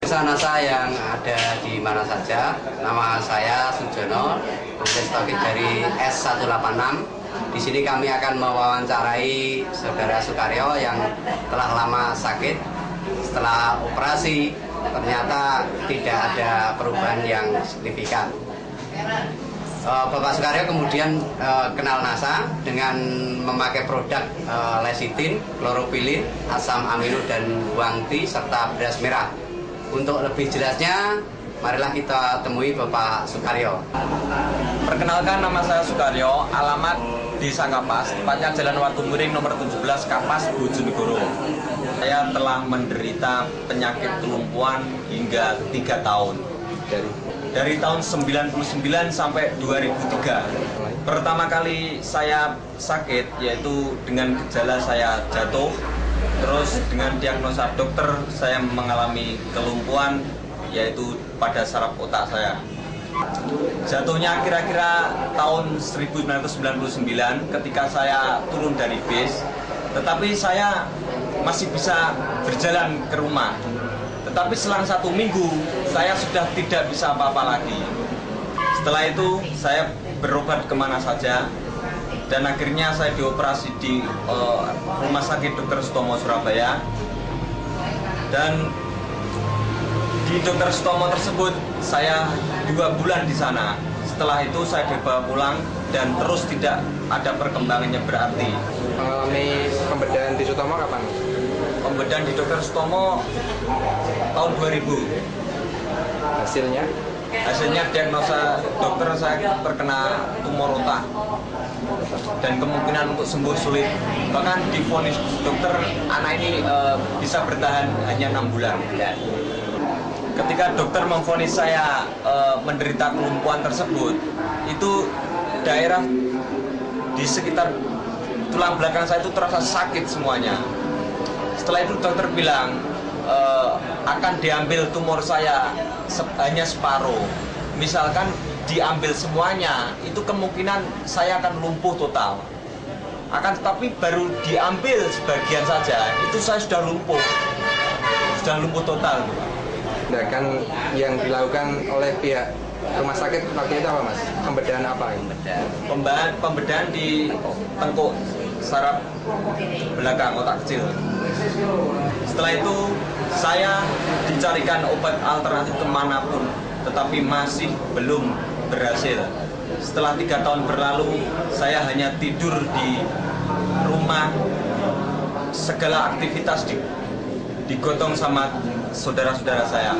Pemeriksaan NASA yang ada di mana saja. Nama saya Sujono, kemudian stokit dari S186. Di sini kami akan mewawancarai Saudara Sukaryo yang telah lama sakit. Setelah operasi, ternyata tidak ada perubahan yang signifikan. Bapak Sukaryo kemudian kenal NASA dengan memakai produk lecitin, kloropilin, asam amino dan wangti serta beras merah. Untuk lebih jelasnya, marilah kita temui Bapak Sukaryo. Perkenalkan, nama saya Sukaryo, alamat Desa Kapas, tepatnya Jalan Watumiring nomor 17 Kapas, Bojonegoro. Saya telah menderita penyakit kelumpuhan hingga 3 tahun. Dari tahun 99 sampai 2003. Pertama kali saya sakit yaitu dengan gejala saya jatuh. Terus dengan diagnosa dokter saya mengalami kelumpuhan yaitu pada saraf otak saya. Jatuhnya kira-kira tahun 1999 ketika saya turun dari bis. Tetapi saya masih bisa berjalan ke rumah. Tetapi selang 1 minggu saya sudah tidak bisa apa-apa lagi. Setelah itu saya berobat kemana saja. Dan akhirnya saya dioperasi di Rumah Sakit Dr. Sutomo Surabaya. Dan di Dr. Sutomo tersebut saya 2 bulan di sana. Setelah itu saya dibawa pulang dan terus tidak ada perkembangannya berarti. Mengalami pembedahan di Sutomo kapan? Pembedahan di Dr. Sutomo tahun 2000. Hasilnya diagnosa dokter saya terkena tumor otak dan kemungkinan untuk sembuh sulit. Bahkan divonis dokter anak ini bisa bertahan hanya 6 bulan. Ketika dokter memvonis saya menderita kelumpuhan tersebut, itu daerah di sekitar tulang belakang saya itu terasa sakit semuanya. Setelah itu dokter bilang akan diambil tumor saya hanya separuh. Misalkan diambil semuanya, itu kemungkinan saya akan lumpuh total. Akan tetapi baru diambil sebagian saja, itu saya sudah lumpuh total. Tindakan yang dilakukan oleh pihak rumah sakit waktu itu apa, Mas? Pembedahan apa? Pembedahan di tengkuk saraf belakang otak kecil. Setelah itu saya dicarikan obat alternatif kemanapun, tetapi masih belum berhasil. Setelah 3 tahun berlalu, saya hanya tidur di rumah. Segala aktivitas digotong sama saudara-saudara saya.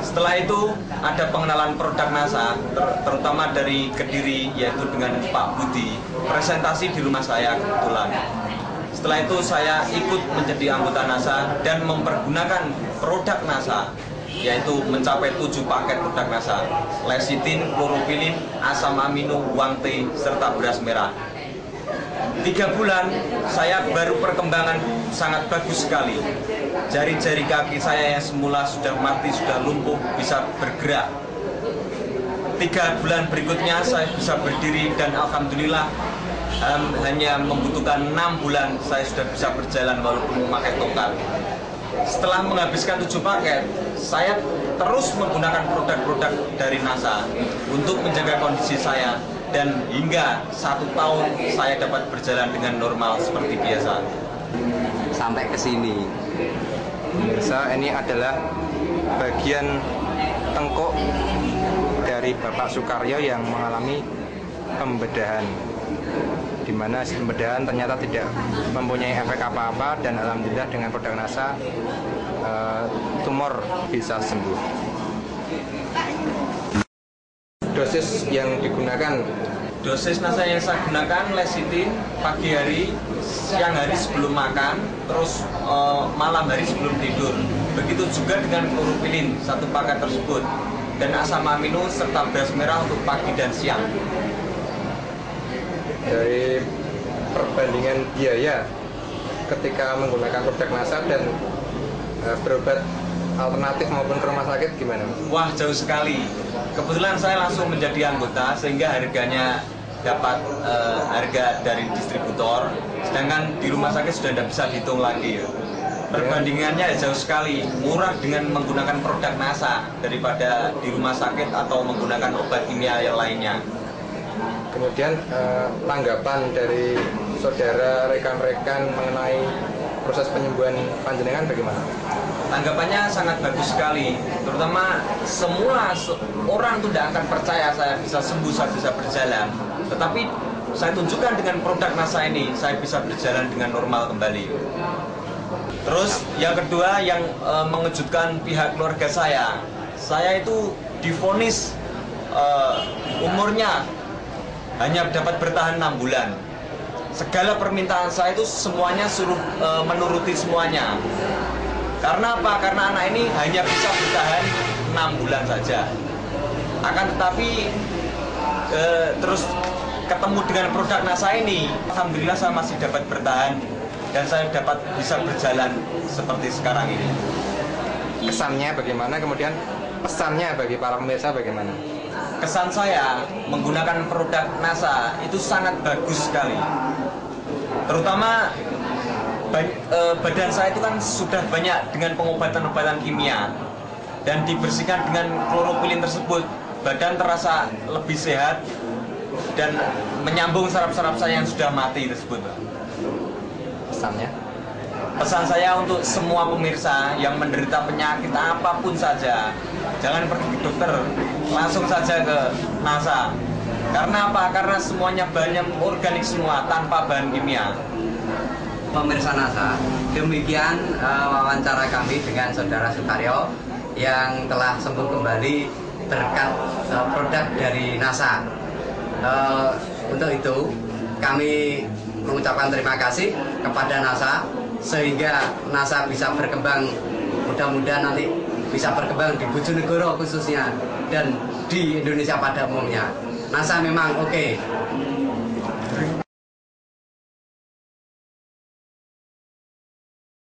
Setelah itu ada pengenalan produk NASA, terutama dari Kediri, yaitu dengan Pak Budi, presentasi di rumah saya kebetulan. Setelah itu saya ikut menjadi anggota NASA dan mempergunakan produk NASA, yaitu mencapai 7 paket produk NASA: lecitin, kloropilin, asam amino, wangti, serta beras merah. 3 bulan saya baru perkembangan sangat bagus sekali. Jari-jari kaki saya yang semula sudah mati, sudah lumpuh, bisa bergerak. 3 bulan berikutnya saya bisa berdiri dan alhamdulillah hanya membutuhkan 6 bulan saya sudah bisa berjalan walaupun memakai tongkat. Setelah menghabiskan 7 paket, saya terus menggunakan produk-produk dari NASA untuk menjaga kondisi saya. Dan hingga 1 tahun saya dapat berjalan dengan normal seperti biasa. Sampai ke sini. Pemirsa, ini adalah bagian tengkuk dari Bapak Sukaryo yang mengalami pembedahan, di mana pembedahan ternyata tidak mempunyai efek apa-apa dan alhamdulillah dengan produk NASA tumor bisa sembuh. Dosis yang digunakan? Dosis NASA yang saya gunakan lecitin pagi hari, siang hari sebelum makan, terus malam hari sebelum tidur. Begitu juga dengan kloropilin 1 paket tersebut, dan asam amino serta beras merah untuk pagi dan siang. Dari perbandingan biaya ketika menggunakan produk NASA dan berobat alternatif maupun ke rumah sakit gimana? Wah, jauh sekali. Kebetulan saya langsung menjadi anggota sehingga harganya dapat harga dari distributor, sedangkan di rumah sakit sudah tidak bisa dihitung lagi ya. Perbandingannya jauh sekali, murah dengan menggunakan produk NASA daripada di rumah sakit atau menggunakan obat kimia yang lainnya. Kemudian tanggapan dari saudara rekan-rekan mengenai proses penyembuhan panjenengan bagaimana? Tanggapannya sangat bagus sekali, terutama semua orang itu tidak akan percaya saya bisa sembuh, saya bisa berjalan. Tetapi saya tunjukkan dengan produk NASA ini, saya bisa berjalan dengan normal kembali. Terus yang kedua yang mengejutkan pihak keluarga saya itu divonis umurnya hanya dapat bertahan 6 bulan. Segala permintaan saya itu semuanya suruh menuruti semuanya. Karena apa? Karena anak ini hanya bisa bertahan 6 bulan saja. Akan tetapi terus ketemu dengan produk NASA ini, alhamdulillah saya masih dapat bertahan dan saya dapat bisa berjalan seperti sekarang ini. Kesannya bagaimana, kemudian pesannya bagi para pemirsa bagaimana? Kesan saya menggunakan produk NASA itu sangat bagus sekali. Terutama badan saya itu kan sudah banyak dengan pengobatan-obatan kimia dan dibersihkan dengan kloroquine tersebut, badan terasa lebih sehat dan menyambung saraf-saraf saya yang sudah mati tersebut. Pesannya? Pesan saya untuk semua pemirsa yang menderita penyakit apapun saja, jangan pergi ke dokter, langsung saja ke NASA. Karena apa? Karena semuanya bahannya organik semua, tanpa bahan kimia. Pemirsa NASA, demikian wawancara kami dengan Saudara Sukaryo yang telah sembuh kembali berkat produk dari NASA. Untuk itu kami mengucapkan terima kasih kepada NASA sehingga NASA bisa berkembang, mudah-mudahan nanti bisa berkembang di Bojonegoro khususnya dan di Indonesia pada umumnya. NASA memang oke.